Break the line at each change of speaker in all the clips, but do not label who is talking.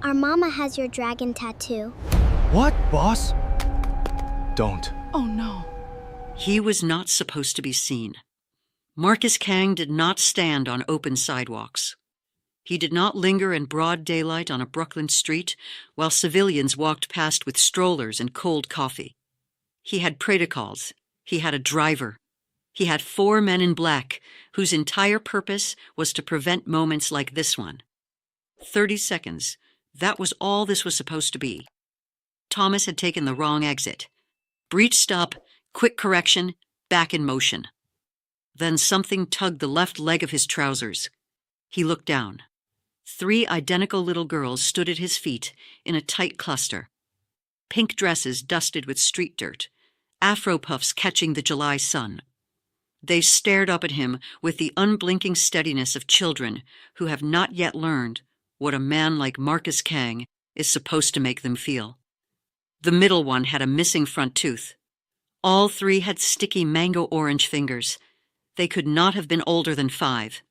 Our mama has your dragon tattoo.
What, boss? Don't.
Oh no.
He was not supposed to be seen. Marcus Kang did not stand on open sidewalks. He did not linger in broad daylight on a Brooklyn street while civilians walked past with strollers and cold coffee. He had protocols. He had a driver. He had 4 men in black whose entire purpose was to prevent moments like this one. 30 seconds. That was all this was supposed to be. Thomas had taken the wrong exit. Breach stop, quick correction, back in motion. Then something tugged the left leg of his trousers. He looked down. 3 identical little girls stood at his feet in a tight cluster. Pink dresses dusted with street dirt, afro puffs catching the July sun. They stared up at him with the unblinking steadiness of children who have not yet learned what a man like Marcus Kang is supposed to make them feel. The middle one had a missing front tooth. All 3 had sticky mango-orange fingers. They could not have been older than 5.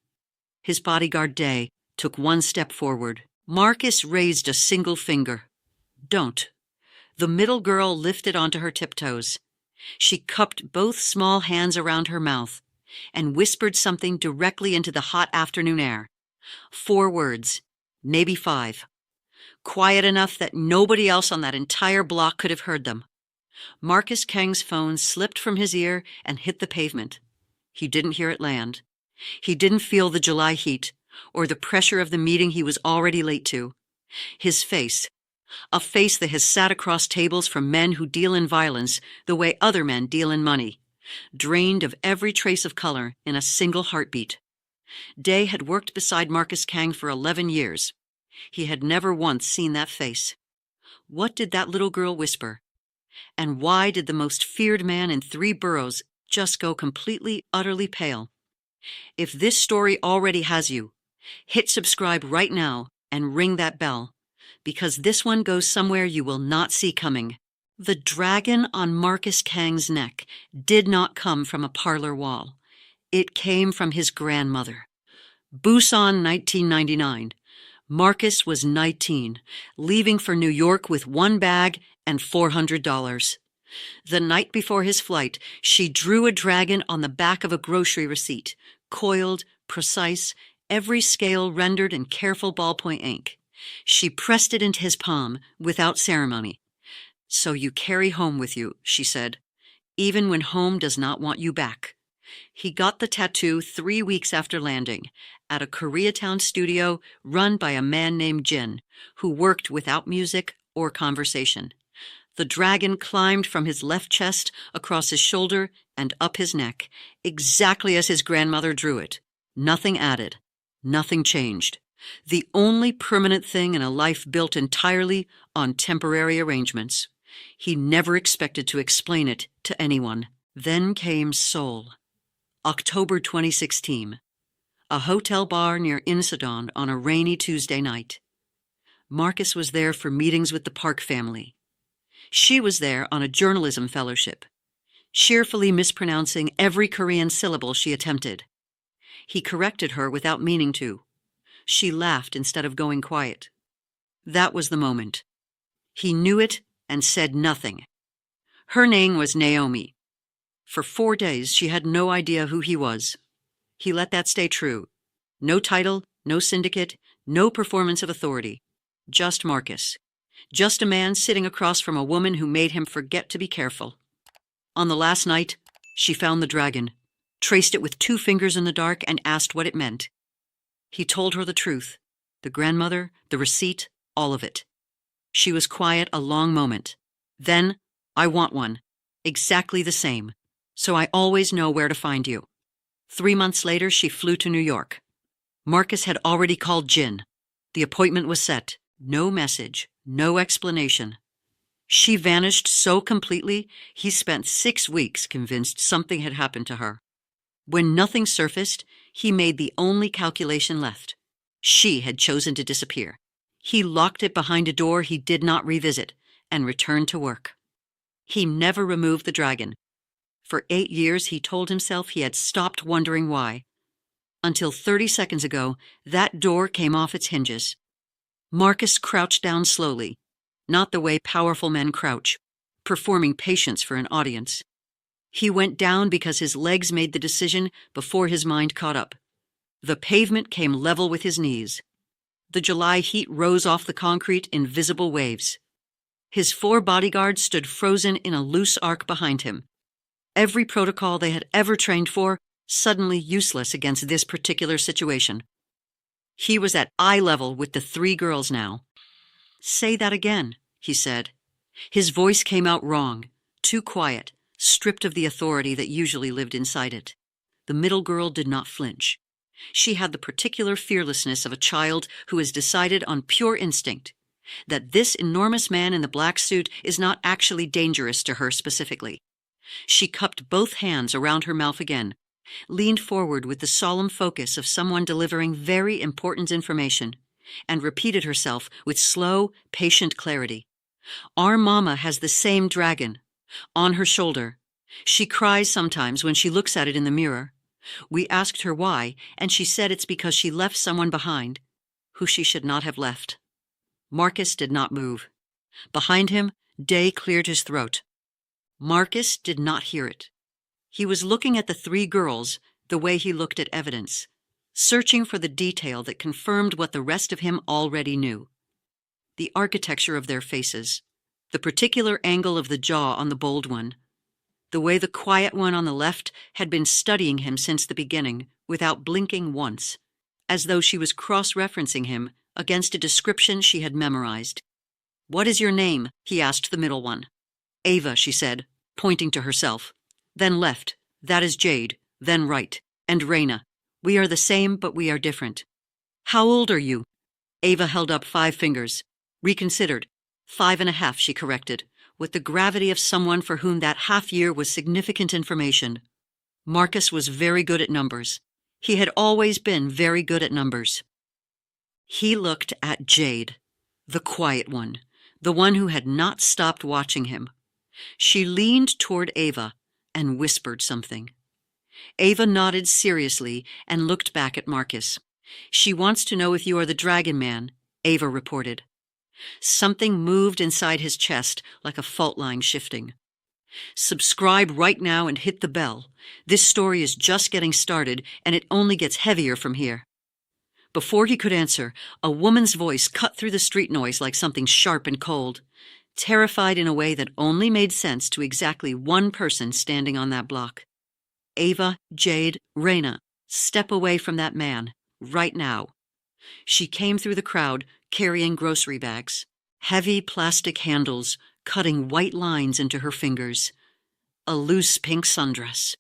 His bodyguard, Day, took 1 step forward. Marcus raised a single finger. Don't. The middle girl lifted onto her tiptoes. She cupped both small hands around her mouth and whispered something directly into the hot afternoon air. 4 words, maybe 5. Quiet enough that nobody else on that entire block could have heard them. Marcus Kang's phone slipped from his ear and hit the pavement. He didn't hear it land. He didn't feel the July heat or the pressure of the meeting he was already late to. His face, a face that has sat across tables from men who deal in violence the way other men deal in money, drained of every trace of color in a single heartbeat. Day had worked beside Marcus Kang for 11 years. He had never once seen that face. What did that little girl whisper? And why did the most feared man in 3 boroughs just go completely, utterly pale? If this story already has you, hit subscribe right now and ring that bell, because this one goes somewhere you will not see coming. The dragon on Marcus Kang's neck did not come from a parlor wall. It came from his grandmother. Busan, 1999. Marcus was 19, leaving for New York with 1 bag and $400. The night before his flight, she drew a dragon on the back of a grocery receipt, coiled, precise, every scale rendered in careful ballpoint ink. She pressed it into his palm without ceremony. "So you carry home with you," she said, "even when home does not want you back." He got the tattoo 3 weeks after landing, at a Koreatown studio run by a man named Jin, who worked without music or conversation. The dragon climbed from his left chest across his shoulder and up his neck, exactly as his grandmother drew it. Nothing added, nothing changed. The only permanent thing in a life built entirely on temporary arrangements. He never expected to explain it to anyone. Then came Seoul. October 2016. A hotel bar near Insadong on a rainy Tuesday night. Marcus was there for meetings with the Park family. She was there on a journalism fellowship, cheerfully mispronouncing every Korean syllable she attempted. He corrected her without meaning to. She laughed instead of going quiet. That was the moment. He knew it and said nothing. Her name was Naomi. For 4 days she had no idea who he was. He let that stay true. No title, no syndicate, no performance of authority. Just Marcus. Just a man sitting across from a woman who made him forget to be careful. On the last night, she found the dragon, traced it with 2 fingers in the dark, and asked what it meant. He told her the truth, the grandmother, the receipt, all of it. She was quiet a long moment. Then, "I want one. Exactly the same. So I always know where to find you." 3 months later, she flew to New York. Marcus had already called Jin. The appointment was set. No message, no explanation. She vanished so completely, he spent 6 weeks convinced something had happened to her. When nothing surfaced, he made the only calculation left. She had chosen to disappear. He locked it behind a door he did not revisit and returned to work. He never removed the dragon. For 8 years, he told himself he had stopped wondering why. Until 30 seconds ago, that door came off its hinges. Marcus crouched down slowly, not the way powerful men crouch, performing patience for an audience. He went down because his legs made the decision before his mind caught up. The pavement came level with his knees. The July heat rose off the concrete in visible waves. His 4 bodyguards stood frozen in a loose arc behind him. Every protocol they had ever trained for, suddenly useless against this particular situation. He was at eye level with the 3 girls now. "Say that again," he said. His voice came out wrong, too quiet, stripped of the authority that usually lived inside it. The middle girl did not flinch. She had the particular fearlessness of a child who has decided on pure instinct that this enormous man in the black suit is not actually dangerous to her specifically. She cupped both hands around her mouth again, leaned forward with the solemn focus of someone delivering very important information, and repeated herself with slow, patient clarity. "Our mama has the same dragon. On her shoulder. She cries sometimes when she looks at it in the mirror. We asked her why, and she said it's because she left someone behind, who she should not have left." Marcus did not move. Behind him, Day cleared his throat. Marcus did not hear it. He was looking at the 3 girls the way he looked at evidence, searching for the detail that confirmed what the rest of him already knew. The architecture of their faces, the particular angle of the jaw on the bold one, the way the quiet one on the left had been studying him since the beginning without blinking once, as though she was cross-referencing him against a description she had memorized. "What is your name?" he asked the middle one. "Ava," she said, pointing to herself. Then left. "That is Jade. Then right. And Raina. We are the same, but we are different." "How old are you?" Ava held up 5 fingers. Reconsidered. 5.5, she corrected, with the gravity of someone for whom that half-year was significant information. Marcus was very good at numbers. He had always been very good at numbers. He looked at Jade, the quiet one, the one who had not stopped watching him. She leaned toward Ava and whispered something. Ava nodded seriously and looked back at Marcus. "She wants to know if you are the Dragon Man," Ava reported. Something moved inside his chest like a fault line shifting. "Subscribe right now and hit the bell. This story is just getting started, and it only gets heavier from here." Before he could answer, a woman's voice cut through the street noise like something sharp and cold, terrified in a way that only made sense to exactly one person standing on that block. "Ava, Jade, Raina, step away from that man, right now." She came through the crowd, carrying grocery bags, heavy plastic handles cutting white lines into her fingers, a loose pink sundress.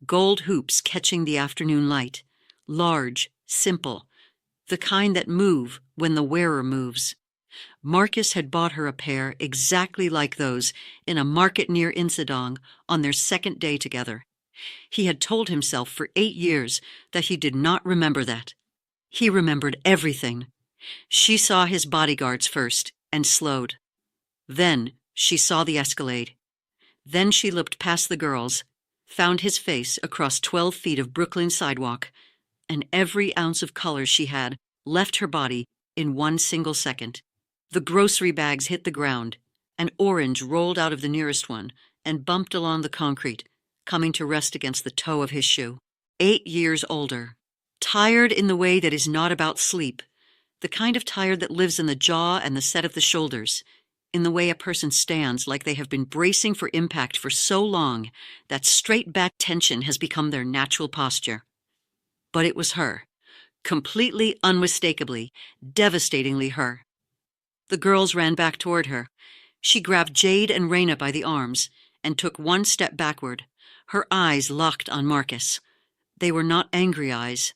Gold hoops catching the afternoon light, large, simple, the kind that move when the wearer moves. Marcus had bought her a pair exactly like those in a market near Insadong on their 2nd day together. He had told himself for 8 years that he did not remember that. He remembered everything. She saw his bodyguards first and slowed. Then she saw the Escalade. Then she looked past the girls, found his face across 12 feet of Brooklyn sidewalk, and every ounce of color she had left her body in one single second. The grocery bags hit the ground. An orange rolled out of the nearest one and bumped along the concrete, coming to rest against the toe of his shoe. 8 years older. Tired in the way that is not about sleep, the kind of tired that lives in the jaw and the set of the shoulders, in the way a person stands like they have been bracing for impact for so long that straight-back tension has become their natural posture. But it was her, completely unmistakably, devastatingly her. The girls ran back toward her. She grabbed Jade and Raina by the arms and took one step backward, her eyes locked on Marcus. They were not angry eyes.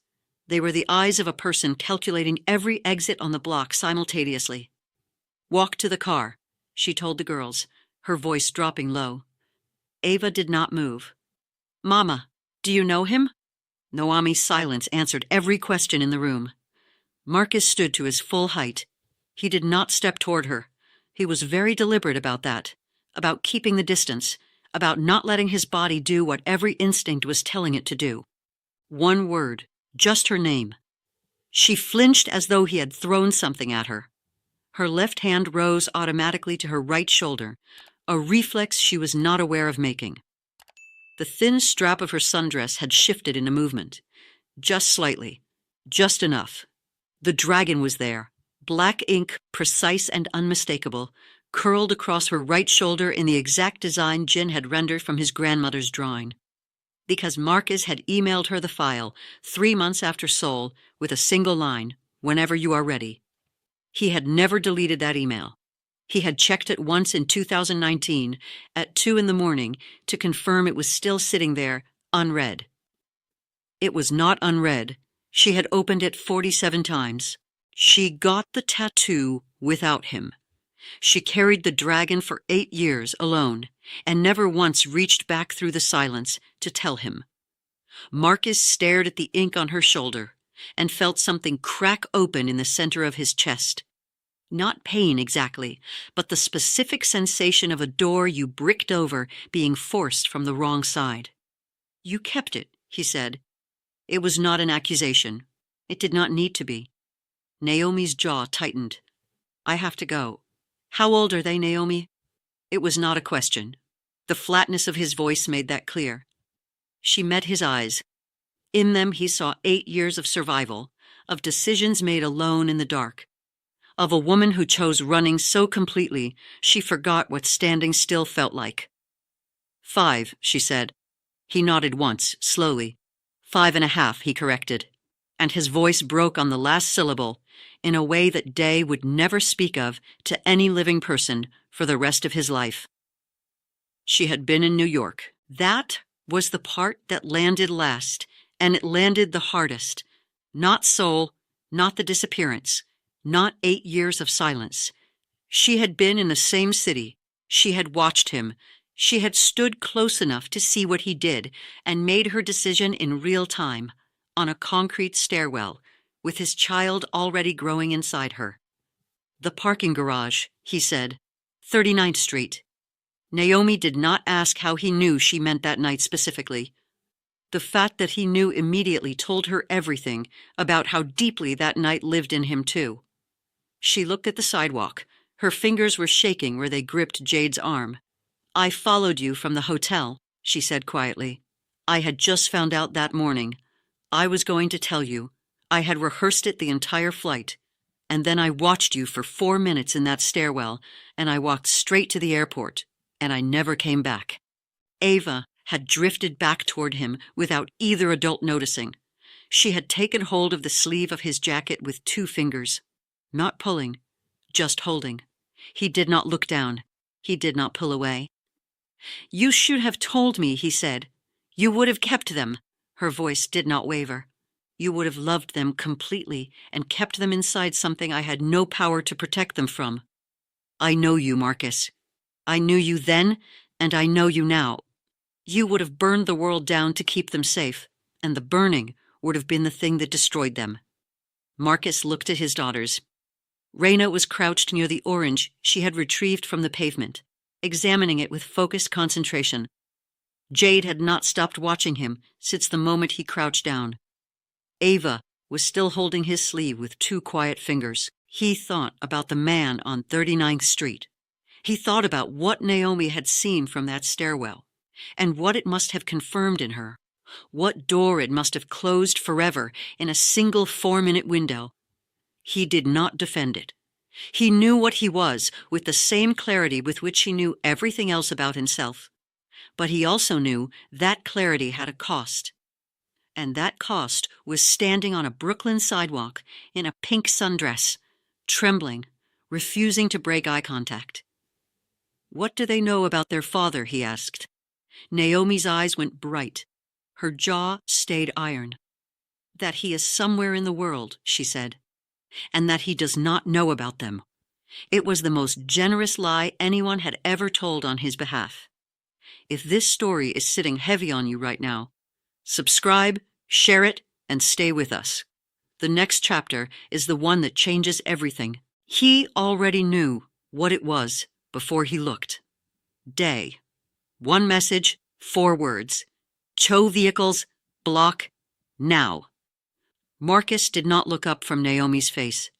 They were the eyes of a person calculating every exit on the block simultaneously. "Walk to the car," she told the girls, her voice dropping low. Ava did not move. "Mama, do you know him?" Noami's silence answered every question in the room. Marcus stood to his full height. He did not step toward her. He was very deliberate about that, about keeping the distance, about not letting his body do what every instinct was telling it to do. One word, just her name. She flinched as though he had thrown something at her. Her left hand rose automatically to her right shoulder, a reflex she was not aware of making. The thin strap of her sundress had shifted in a movement. Just slightly. Just enough. The dragon was there, black ink, precise and unmistakable, curled across her right shoulder in the exact design Jin had rendered from his grandmother's drawing. Because Marcus had emailed her the file 3 months after Seoul with a single line, "Whenever you are ready." He had never deleted that email. He had checked it once in 2019 at 2 in the morning to confirm it was still sitting there, unread. It was not unread. She had opened it 47 times. She got the tattoo without him. She carried the dragon for 8 years alone and never once reached back through the silence to tell him. Marcus stared at the ink on her shoulder and felt something crack open in the center of his chest. Not pain exactly, but the specific sensation of a door you bricked over being forced from the wrong side. "You kept it," he said. It was not an accusation. It did not need to be. Naomi's jaw tightened. "I have to go." "How old are they, Naomi?" It was not a question. The flatness of his voice made that clear. She met his eyes. In them he saw 8 years of survival, of decisions made alone in the dark, of a woman who chose running so completely she forgot what standing still felt like. 5, she said. He nodded once, slowly. 5.5, he corrected, and his voice broke on the last syllable in a way that Day would never speak of to any living person for the rest of his life. She had been in New York. That was the part that landed last, and it landed the hardest. Not Seoul, not the disappearance, not 8 years of silence. She had been in the same city. She had watched him. She had stood close enough to see what he did and made her decision in real time, on a concrete stairwell, with his child already growing inside her. "The parking garage," he said. 39th Street. Naomi did not ask how he knew she meant that night specifically. The fact that he knew immediately told her everything about how deeply that night lived in him, too. She looked at the sidewalk. Her fingers were shaking where they gripped Jade's arm. "I followed you from the hotel," she said quietly. "I had just found out that morning. I was going to tell you. I had rehearsed it the entire flight. And then I watched you for 4 minutes in that stairwell, and I walked straight to the airport, and I never came back." Ava had drifted back toward him without either adult noticing. She had taken hold of the sleeve of his jacket with 2 fingers. Not pulling, just holding. He did not look down. He did not pull away. "You should have told me," he said. "You would have kept them." Her voice did not waver. "You would have loved them completely and kept them inside something I had no power to protect them from. I know you, Marcus. I knew you then, and I know you now. You would have burned the world down to keep them safe, and the burning would have been the thing that destroyed them." Marcus looked at his daughters. Raina was crouched near the orange she had retrieved from the pavement, examining it with focused concentration. Jade had not stopped watching him since the moment he crouched down. Ava was still holding his sleeve with 2 quiet fingers. He thought about the man on 39th Street. He thought about what Naomi had seen from that stairwell, and what it must have confirmed in her, what door it must have closed forever in a single 4-minute window. He did not defend it. He knew what he was with the same clarity with which he knew everything else about himself. But he also knew that clarity had a cost. And that cost was standing on a Brooklyn sidewalk in a pink sundress, trembling, refusing to break eye contact. "What do they know about their father?" he asked. Naomi's eyes went bright. Her jaw stayed iron. "That he is somewhere in the world," she said, "and that he does not know about them." It was the most generous lie anyone had ever told on his behalf. If this story is sitting heavy on you right now, subscribe, share it, and stay with us. The next chapter is the one that changes everything. He already knew what it was before he looked. Day. 1 message, 4 words. Cho vehicles, block, now. Marcus did not look up from Naomi's face.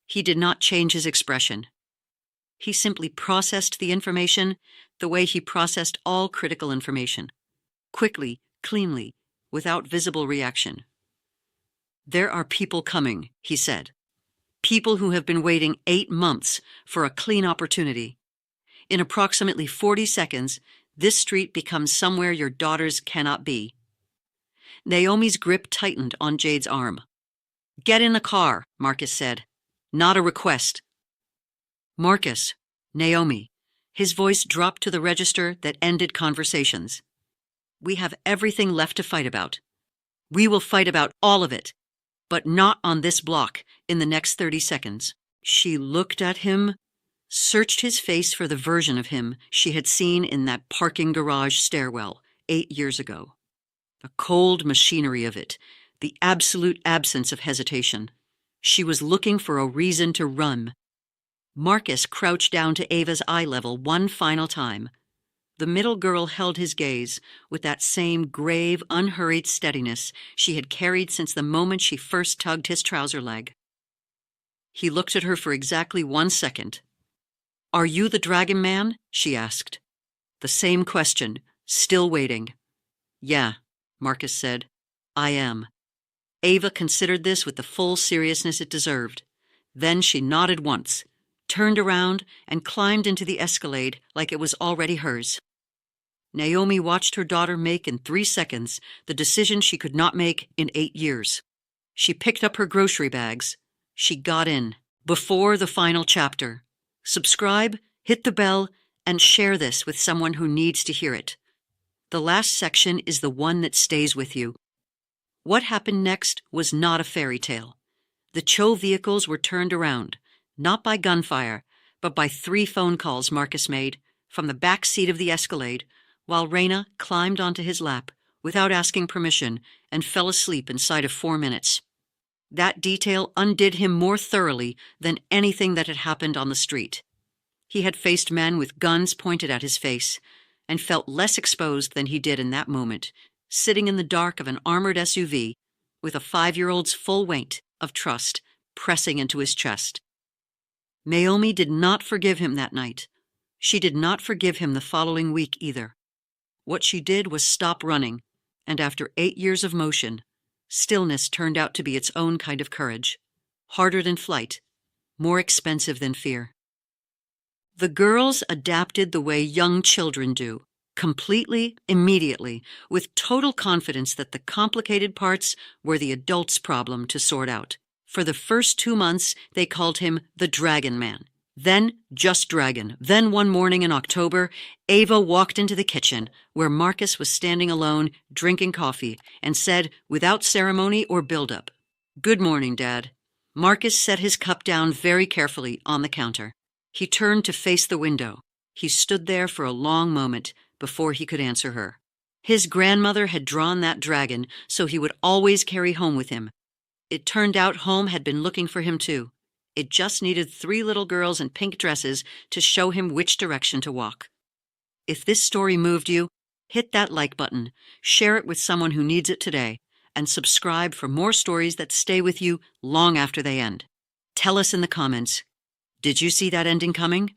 He did not change his expression. He simply processed the information the way he processed all critical information. Quickly, cleanly, without visible reaction. "There are people coming," he said. "People who have been waiting 8 months for a clean opportunity. In approximately 40 seconds, this street becomes somewhere your daughters cannot be." Naomi's grip tightened on Jade's arm. "Get in the car," Marcus said. "Not a request." "Marcus, Naomi." His voice dropped to the register that ended conversations. "We have everything left to fight about. We will fight about all of it, but not on this block in the next 30 seconds. She looked at him, searched his face for the version of him she had seen in that parking garage stairwell 8 years ago. The cold machinery of it, the absolute absence of hesitation. She was looking for a reason to run. Marcus crouched down to Ava's eye level one final time. The middle girl held his gaze with that same grave, unhurried steadiness she had carried since the moment she first tugged his trouser leg. He looked at her for exactly 1 second. "Are you the Dragon Man?" she asked. The same question, still waiting. "Yeah," Marcus said. "I am." Ava considered this with the full seriousness it deserved. Then she nodded once, turned around, and climbed into the Escalade like it was already hers. Naomi watched her daughter make in 3 seconds the decision she could not make in 8 years. She picked up her grocery bags. She got in. Before the final chapter. Subscribe, hit the bell, and share this with someone who needs to hear it. The last section is the one that stays with you. What happened next was not a fairy tale. The Cho vehicles were turned around, not by gunfire, but by 3 phone calls Marcus made from the back seat of the Escalade, while Raina climbed onto his lap without asking permission and fell asleep inside of 4 minutes. That detail undid him more thoroughly than anything that had happened on the street. He had faced men with guns pointed at his face and felt less exposed than he did in that moment, sitting in the dark of an armored SUV with a 5-year-old's full weight of trust pressing into his chest. Naomi did not forgive him that night. She did not forgive him the following week either. What she did was stop running, and after 8 years of motion, stillness turned out to be its own kind of courage, harder than flight, more expensive than fear. The girls adapted the way young children do, completely, immediately, with total confidence that the complicated parts were the adults' problem to sort out. For the first 2 months, they called him the Dragon Man. Then just Dragon. Then one morning in October, Ava walked into the kitchen, where Marcus was standing alone, drinking coffee, and said, without ceremony or build-up, "Good morning, Dad." Marcus set his cup down very carefully on the counter. He turned to face the window. He stood there for a long moment before he could answer her. His grandmother had drawn that dragon so he would always carry home with him. It turned out home had been looking for him too. It just needed 3 little girls in pink dresses to show him which direction to walk. If this story moved you, hit that like button, share it with someone who needs it today, and subscribe for more stories that stay with you long after they end. Tell us in the comments, did you see that ending coming?